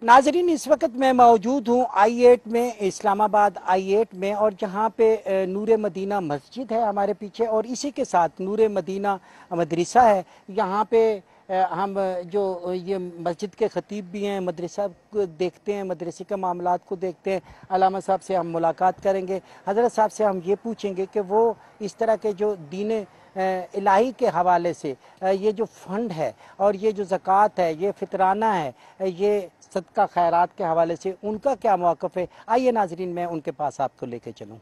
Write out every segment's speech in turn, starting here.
नाजरीन, इस वक्त मैं मौजूद हूँ I8 में, इस्लामाबाद I8 में, और जहाँ पे नूर मदीना मस्जिद है हमारे पीछे, और इसी के साथ नूर मदीना मदरसा है। यहाँ पे हम जो ये मस्जिद के खतीब भी हैं, मदरसा को देखते हैं, मदरसे के मामलात को देखते हैं। अल्लामा साहब से हम मुलाकात करेंगे, हज़रत साहब से हम ये पूछेंगे कि वो इस तरह के जो दीन इलाही के हवाले से ये जो फ़ंड है और ये जो ज़कात है, ये फितराना है, ये सदका खैरात के हवाले से उनका क्या मौक़िफ़ है। आइए नाजरीन, मैं उनके पास आपको लेके चलूँ।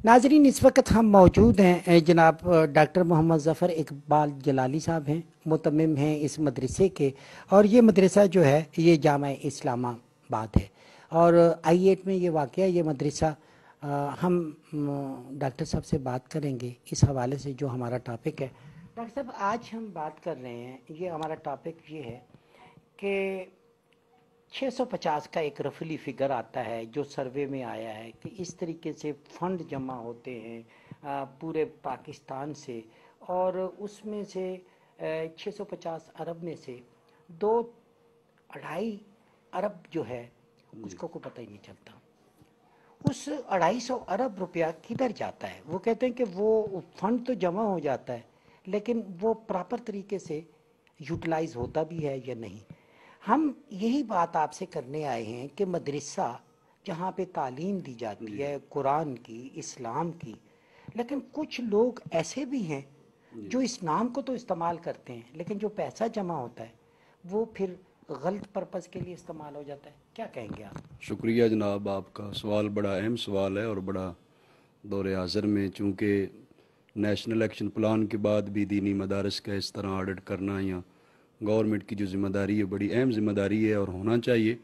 नाजरीन, इस वक्त हम मौजूद हैं जनाब डॉक्टर मोहम्मद ज़फ़र इकबाल जलाली साहब हैं, मुतम्मिम हैं इस मदरसे के, और ये मदरसा जो है ये जामा इस्लामाबाद है और I8 में ये वाक़या ये मदरसा। हम डॉक्टर साहब से बात करेंगे इस हवाले से जो हमारा टॉपिक है। डॉक्टर साहब, आज हम बात कर रहे हैं, ये हमारा टॉपिक ये है कि 650 का एक रफली फिगर आता है जो सर्वे में आया है कि इस तरीके से फ़ंड जमा होते हैं पूरे पाकिस्तान से, और उसमें से 650 अरब में से 2-2.5 अरब जो है उसको को पता ही नहीं चलता। उस 250 अरब रुपया किधर जाता है? वो कहते हैं कि वो फ़ंड तो जमा हो जाता है लेकिन वो प्रॉपर तरीके से यूटिलाइज़ होता भी है या नहीं। हम यही बात आपसे करने आए हैं कि मदरसा जहाँ पे तालीम दी जाती है कुरान की, इस्लाम की, लेकिन कुछ लोग ऐसे भी हैं जो इस नाम को तो इस्तेमाल करते हैं लेकिन जो पैसा जमा होता है वो फिर गलत पर्पज़ के लिए इस्तेमाल हो जाता है। क्या कहेंगे आप? शुक्रिया जनाब, आपका सवाल बड़ा अहम सवाल है और बड़ा दौरे हाज़िर में, चूँकि नेशनल एक्शन प्लान के बाद भी दीनी मदारस का इस तरह ऑडिट करना या गवर्नमेंट की जो ज़िम्मेदारी है बड़ी अहम ज़िम्मेदारी है और होना चाहिए।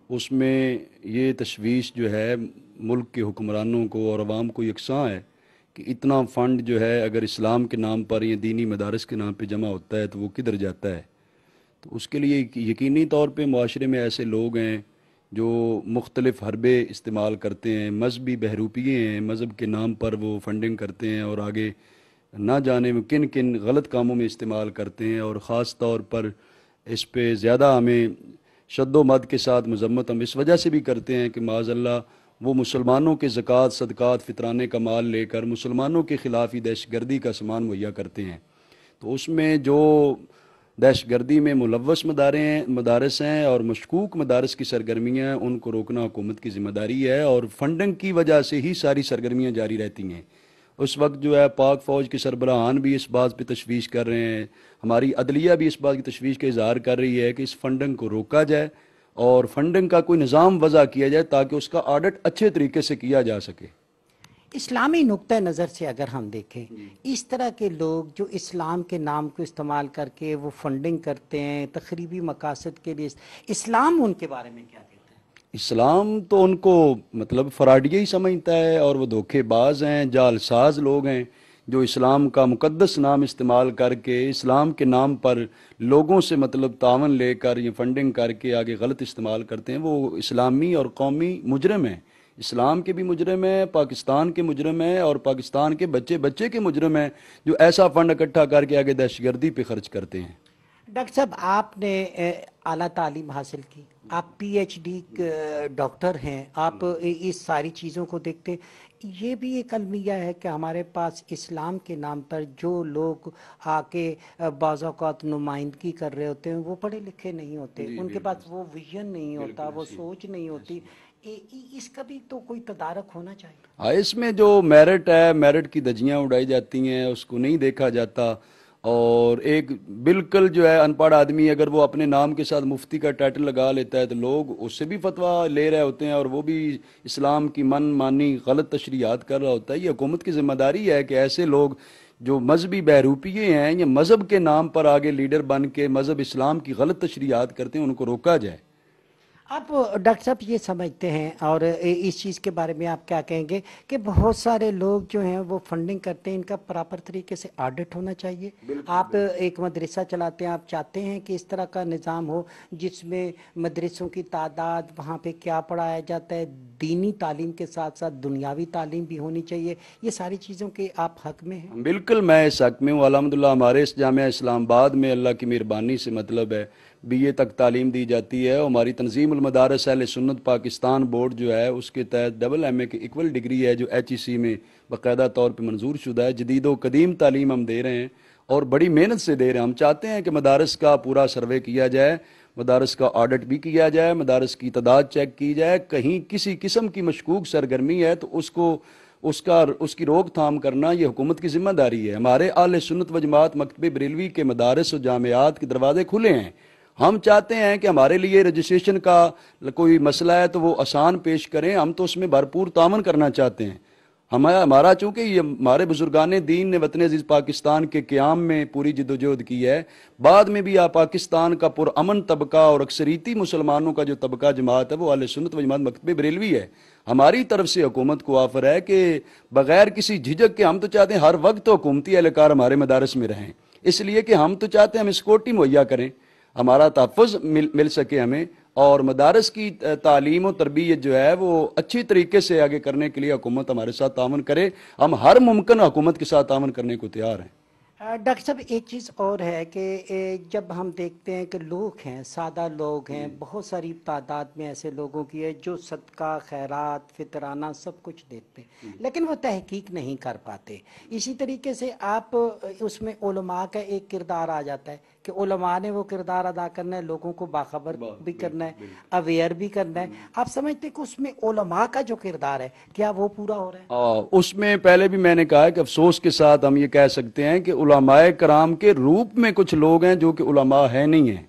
उसमें ये तशवीश जो है मुल्क के हुक्मरानों को और आवाम को यकसां है कि इतना फ़ंड जो है अगर इस्लाम के नाम पर या दीनी मदारस के नाम पर जमा होता है तो वो किधर जाता है। तो उसके लिए यकीनी तौर पे मुआशरे में ऐसे लोग हैं जो मुख्तलिफ़ हरबे इस्तेमाल करते हैं, मजहबी बहरूपिये हैं, मज़हब के नाम पर वो फंडिंग करते हैं और आगे ना जाने में किन किन गलत कामों में इस्तेमाल करते हैं। और ख़ास तौर पर इस पे ज़्यादा हमें शद्दो मद के साथ मजम्मत हम इस वजह से भी करते हैं कि माज़अल्लाह वो मुसलमानों के ज़कात सदक़ात फितराने का माल लेकर मुसलमानों के ख़िलाफ़ ही दहशतगर्दी का सामान मुहैया करते हैं। तो उसमें जो दहशतगर्दी में मुलव्वस मदारस हैं और मशकूक मदारस की सरगर्मियाँ हैं उनको रोकना हुकूमत की ज़िम्मेदारी है, और फंडिंग की वजह से ही सारी सरगर्मियाँ जारी रहती हैं। उस वक्त जो है पाक फ़ौज के सरबराहान भी इस बात पे तशवीश कर रहे हैं, हमारी अदलिया भी इस बात की तशवीश का इज़हार कर रही है कि इस फंडिंग को रोका जाए और फंडिंग का कोई निज़ाम वज़ा किया जाए ताकि उसका ऑडिट अच्छे तरीके से किया जा सके। इस्लामी नुक्ता नज़र से अगर हम देखें, इस तरह के लोग जो इस्लाम के नाम को इस्तेमाल करके वो फंडिंग करते हैं तखरीबी मकासद के लिए, इस्लाम उनके बारे में क्या कहता है? इस्लाम तो उनको मतलब फराडिया ही समझता है और वो धोखेबाज हैं, जालसाज लोग हैं जो इस्लाम का मुकद्दस नाम इस्तेमाल करके इस्लाम के नाम पर लोगों से मतलब तावन लेकर ये फंडिंग करके आगे गलत इस्तेमाल करते हैं। वो इस्लामी और कौमी मुजरम हैं, इस्लाम के भी मुजरम हैं, पाकिस्तान के मुजरम हैं और पाकिस्तान के बच्चे बच्चे के मुजरम हैं जो ऐसा फंड इकट्ठा करके आगे दहशतगर्दी पे खर्च करते हैं। डॉक्टर साहब, आपने आला तालीम हासिल की, आप PhD डॉक्टर हैं, आप इस सारी चीज़ों को देखते, ये भी एक अलमिया है कि हमारे पास इस्लाम के नाम पर जो लोग आके बाज़ औक़ात नुमाइंदगी कर रहे होते हैं वो पढ़े लिखे नहीं होते, उनके पास वो विजन नहीं होता, वो सोच नहीं होती। इसका भी तो कोई तदारक होना चाहिए। हाँ, इसमें जो मेरिट है, मेरिट की धज्जियाँ उड़ाई जाती हैं, उसको नहीं देखा जाता। और एक बिल्कुल जो है अनपढ़ आदमी अगर वो अपने नाम के साथ मुफ्ती का टाइटल लगा लेता है तो लोग उससे भी फतवा ले रहे होते हैं और वो भी इस्लाम की मन मानी गलत तशरीहात कर रहा होता है। ये हुकूमत की ज़िम्मेदारी है कि ऐसे लोग जो मजहबी बहरूपिये हैं या मज़हब के नाम पर आगे लीडर बन के मज़हब इस्लाम की गलत तशरीहात करते हैं उनको रोका जाए। آپ ڈاکٹر صاحب یہ سمجھتے ہیں اور اس چیز کے بارے میں آپ کیا کہیں گے کہ بہت سارے لوگ جو ہیں وہ فنڈنگ کرتے ہیں، ان کا پراپر طریقے سے آڈٹ ہونا چاہیے؟ آپ ایک مدرسہ چلاتے ہیں، آپ چاہتے ہیں کہ اس طرح کا نظام ہو جس میں مدرسوں کی تعداد، وہاں پہ کیا پڑھایا جاتا ہے، دینی تعلیم کے ساتھ ساتھ دنیاوی تعلیم بھی ہونی چاہیے، یہ ساری چیزوں کے آپ حق میں ہیں؟ بالکل میں اس حق میں ہوں الحمدللہ۔ ہمارے اس جامعہ اسلام آباد میں اللہ کی مہربانی سے مطلب ہے بی اے تک تعلیم دی جاتی ہے، اور ہماری تنظیم المدارس اہل سنت پاکستان بورڈ جو ہے اس کے تحت ڈبل ایم اے کی ایکول ڈگری ہے جو ایچ ای سی میں باقاعدہ طور پہ منظور شدہ ہے۔ جدید و قدیم تعلیم ہم دے رہے ہیں اور بڑی محنت سے دے رہے ہیں۔ ہم چاہتے ہیں کہ مدارس کا پورا سروے کیا جائے، مدارس کا آڈٹ بھی کیا جائے، مدارس کی تعداد چیک کی جائے، کہیں کسی قسم کی مشکوک سرگرمی ہے تو اس کی روک تھام کرنا یہ حکومت کی ذمہ داری ہے۔ ہمارے اہل سنت و جماعت مکتب بریلوی کے مدارس و جامعات کے دروازے کھلے ہیں۔ ہم چاہتے ہیں کہ ہمارے لیے رجسٹریشن کا کوئی مسئلہ ہے تو وہ آسان پیش کریں، ہم تو اس میں بھرپور تعاون کرنا چاہتے ہیں۔ ہمارا چونکہ یہ ہمارے بزرگان دین نے وطن عزیز پاکستان کے قیام میں پوری جدوجہد کی ہے، بعد میں بھی پاکستان کا پرامن طبقہ اور اکثریتی مسلمانوں کا جو طبقہ جماعت ہے وہ اہل سنت و جماعت مکتب بریلوی ہے۔ ہماری طرف سے حکومت کو آفر ہے کہ بغیر کسی جھجک کے ہم تو چاہتے ہیں ہر وقت تو حکومتی اہلکار ہمارے مدارس میں رہیں، اس لیے کہ ہم تو چاہتے ہیں ہم سیکورٹی مہیا کریں، ہمارا تحفظ مل سکے ہمیں، اور مدارس کی تعلیم و تربیت جو ہے وہ اچھی طریقے سے آگے کرنے کے لیے حکومت ہمارے ساتھ تعاون کرے۔ ہم ہر ممکن حکومت کے ساتھ تعاون کرنے کو تیار ہیں۔ ڈاکٹر صاحب ایک چیز اور ہے کہ جب ہم دیکھتے ہیں کہ لوگ ہیں، سادہ لوگ ہیں، بہت ساری تعداد میں ایسے لوگوں کی ہے جو صدقہ، خیرات، فطرانہ سب کچھ دیتے ہیں لیکن وہ تحقیق نہیں کر پاتے۔ اسی طریقے سے آپ اس میں علماء کا ایک کردار آ جاتا ہے کہ علماء نے وہ کردار ادا کرنا ہے، لوگوں کو باخبر بھی کرنا ہے، اویئر بھی کرنا ہے۔ آپ سمجھتے ہیں کہ اس میں علماء کا جو کردار ہے کیا وہ پورا ہو رہا ہے؟ اس میں پہلے بھی میں نے کہا ہے کہ افسوس کے ساتھ ہم یہ کہہ سکتے ہیں کہ علماء کرام کے روپ میں کچھ لوگ ہیں جو کہ علماء ہے نہیں ہیں،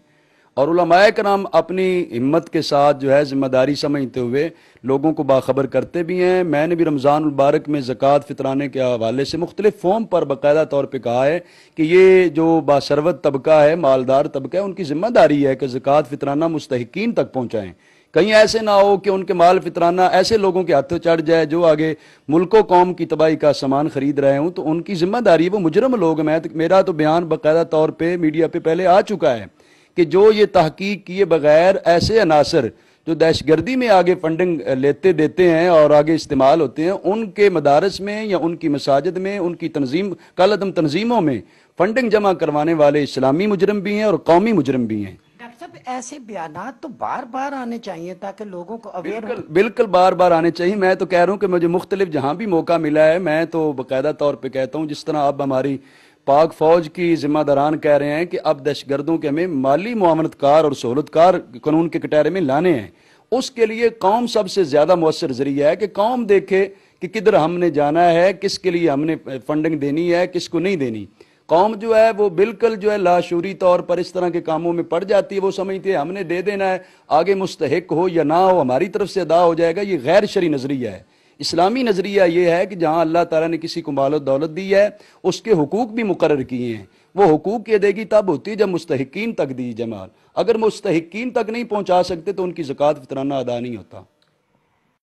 اور علماء کرام اپنی ہمت کے ساتھ جو ہے ذمہ داری سمجھتے ہوئے لوگوں کو باخبر کرتے بھی ہیں۔ میں نے بھی رمضان المبارک میں زکوٰۃ فطرانے کے حوالے سے مختلف فارم پر باقاعدہ طور پہ کہا ہے کہ یہ جو باثروت طبقہ ہے، مالدار طبقہ ہے، ان کی ذمہ داری ہے کہ زکوٰۃ فطرانہ مستحقین تک پہنچائیں۔ کہیں ایسے نہ ہو کہ ان کے مال فطرانہ ایسے لوگوں کے ہاتھوں چڑھ جائے جو آگے ملک و قوم کی تباہی کا سامان خرید رہے ہوں، تو ان کی ذمہ داری ہے، وہ مجرم لوگ ہیں۔ میرا تو بیان باقاعدہ طور پہ میڈیا پہ پہلے آ چکا ہے کہ جو یہ تحقیق کیے بغیر ایسے عناصر جو دہشت گردی میں آگے فنڈنگ لیتے دیتے ہیں اور آگے استعمال ہوتے ہیں، ان کے مدارس میں یا ان کی مساجد میں، ان کی کالعدم تنظیموں میں فنڈنگ جمع کروانے والے اسلامی مجرم بھی ہیں اور قومی مجرم بھی ہیں۔ ڈاکٹر صاحب ایسے بیانات تو بار بار آنے چاہیے تاکہ لوگوں کو اویئر ہو۔ بالکل بار بار آنے چاہیے۔ میں تو کہہ رہا ہوں کہ مجھے مختلف جہاں بھی موقع ملا ہے میں تو باقاعدہ طور پہ کہتا ہوں، جس طرح اب ہماری پاک فوج کی ذمہ داران کہہ رہے ہیں کہ اب دہشت گردوں کے ہمیں مالی معاونت کار اور سہولت کار قانون کے کٹہرے میں لانے ہیں، اس کے لیے قوم سب سے زیادہ مؤثر ذریعہ ہے کہ قوم دیکھے کہ کدھر ہم نے جانا ہے، کس کے لیے ہم نے فنڈنگ دینی ہے، کس کو نہیں دینی۔ قوم جو ہے وہ بالکل جو ہے لاشعوری طور پر اس طرح کے کاموں میں پڑ جاتی ہے، وہ سمجھتی ہے ہم نے دے دینا ہے، آگے مستحق ہو یا نہ ہو ہماری طرف سے ادا ہو جائے گا۔ یہ غیر شرعی نظریہ ہے۔ اسلامی نظریہ یہ ہے کہ جہاں اللہ تعالیٰ نے کسی کو مال و دولت دی ہے اس کے حقوق بھی مقرر کیے ہیں، وہ حقوق کی ادائیگی تب ہوتی ہے جب مستحقین تک دی جائے مال۔ اگر مستحقین تک نہیں پہنچا سکتے تو ان کی زکوٰۃ فطرانہ ادا نہیں ہوتا۔